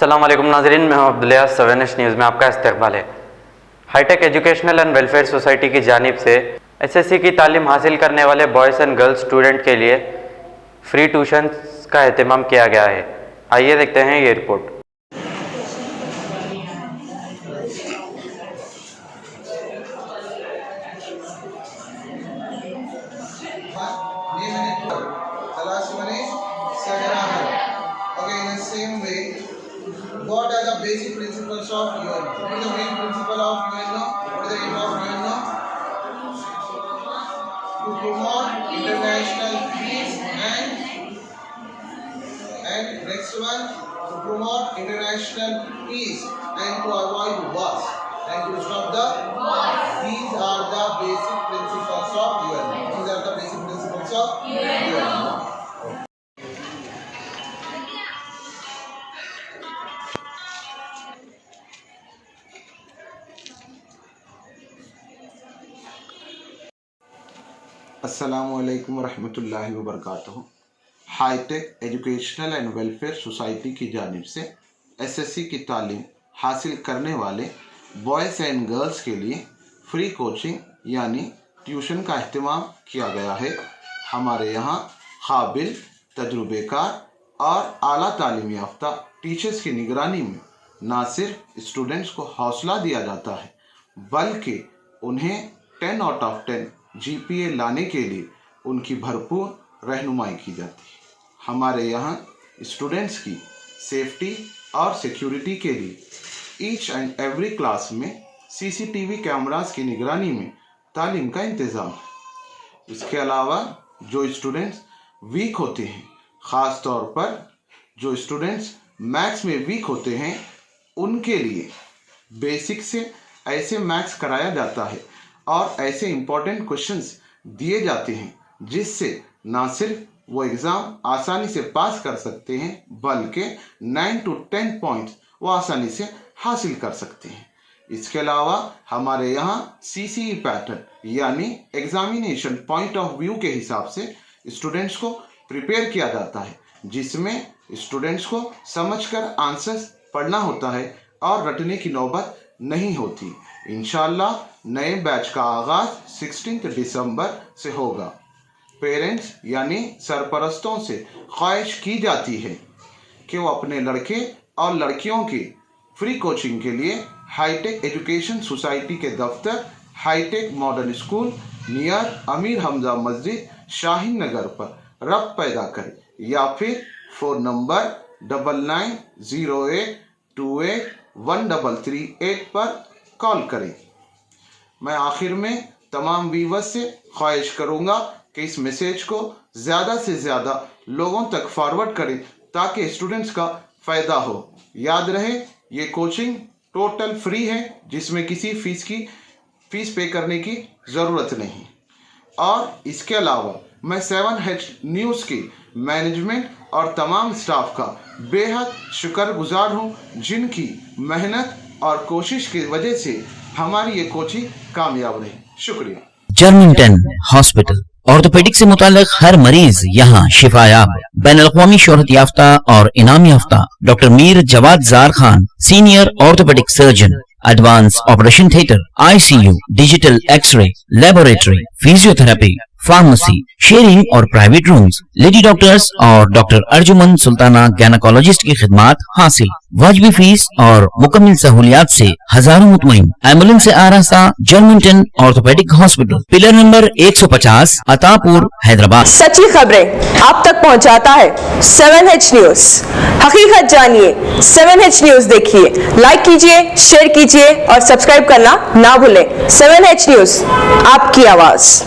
अस्सलाम वालेकुम नाज़रीन, मैं हूं अब्दुल्ला। 7H न्यूज़ में आपका इस्तकबाल है। Hi tech educational and welfare society की जानिब से एसएससी की तालीम हासिल करने वाले बॉयज़ एंड गर्ल्स स्टूडेंट के लिए फ्री ट्यूशन का एहतमाम किया गया है। आइए देखते हैं ये report. What are the basic principles of UN? What is the main principle of UN? What is the aim of UN? To promote international peace and next one, to promote international peace and to avoid wars and to stop the wars. These are the basic principles of UN. These are the basic principles of UN. अस्सलामुअलैकुम रहमतुल्लाहि व बरकातुहू। Hi tech educational and welfare society की जानिब से SSC की तालीम हासिल करने वाले बॉयज़ एंड गर्ल्स के लिए फ्री कोचिंग यानी ट्यूशन का अहतमाम किया गया है। हमारे यहाँ काबिल, तजुर्बेकार और आला तालीम याफ्ता टीचर्स की निगरानी में ना सिर्फ स्टूडेंट्स को हौसला दिया जाता है बल्कि उन्हें 10 आउट ऑफ 10 GPA लाने के लिए उनकी भरपूर रहनुमाई की जाती है। हमारे यहाँ स्टूडेंट्स की सेफ्टी और सिक्योरिटी के लिए ईच एंड एवरी क्लास में CCTV कैमरास की निगरानी में तालीम का इंतज़ाम है। इसके अलावा जो स्टूडेंट्स वीक होते हैं, ख़ास तौर पर जो स्टूडेंट्स मैथ्स में वीक होते हैं, उनके लिए बेसिक से ऐसे मैथ्स कराया जाता है और ऐसे इम्पोर्टेंट क्वेश्चंस दिए जाते हैं जिससे ना सिर्फ वो एग्ज़ाम आसानी से पास कर सकते हैं बल्कि 9 to 10 पॉइंट्स वो आसानी से हासिल कर सकते हैं। इसके अलावा हमारे यहाँ CCE पैटर्न यानी एग्जामिनेशन पॉइंट ऑफ व्यू के हिसाब से स्टूडेंट्स को प्रिपेयर किया जाता है, जिसमें स्टूडेंट्स को समझकर आंसर्स पढ़ना होता है और रटने की नौबत नहीं होती। इंशाल्लाह नए बैच का आगाज़ 16 दिसंबर से होगा। पेरेंट्स यानी सरपरस्तों से ख्वाहिश की जाती है कि वो अपने लड़के और लड़कियों की फ्री कोचिंग के लिए हाईटेक एजुकेशन सोसाइटी के दफ्तर hi tech model school near Amir Hamza मस्जिद शाहीन नगर पर रब्त पैदा करें या फिर फ़ोन नंबर 9908281338 पर कॉल करें। मैं आखिर में तमाम व्यूअर्स से ख्वाहिश करूंगा कि इस मैसेज को ज़्यादा से ज़्यादा लोगों तक फॉरवर्ड करें ताकि स्टूडेंट्स का फ़ायदा हो। याद रहे ये कोचिंग टोटल फ्री है, जिसमें किसी फीस पे करने की ज़रूरत नहीं। और इसके अलावा मैं 7H न्यूज़ की मैनेजमेंट और तमाम स्टाफ का बेहद शुक्रगुजार हूँ, जिनकी मेहनत और कोशिश की वजह से हमारी ये कोचिंग कामयाब रही। शुक्रिया। जर्मिंगटन हॉस्पिटल ऑर्थोपेडिक से मुताल्लिक हर मरीज यहाँ शिफायाब। बैनुल-अक़वामी शोहरत याफ्ता और इनाम याफ्ता doctor Mir Jawad Zar Khan, senior orthopaedic surgeon, advance operation theatre, ICU, digital xray, laboratory, physiotherapy, pharmacy, sharing और प्राइवेट रूम्स, लेडी डॉक्टर्स और डॉक्टर अर्जुमन सुल्ताना गैनकोलॉजिस्ट की खिदमात हासिल। वाजिबी फीस और मुकम्मल सहूलियात से हजारों मुतमईन। एम्बुलेंस से आरास्ता Germington orthopaedic hospital, pillar number 150, Attapur, Hyderabad. सच्ची खबरें आप तक पहुंचाता है 7H न्यूज। हकीकत जानिए, 7H न्यूज देखिए, लाइक कीजिए, शेयर कीजिए और सब्सक्राइब करना ना भूलें। 7H न्यूज, आपकी आवाज।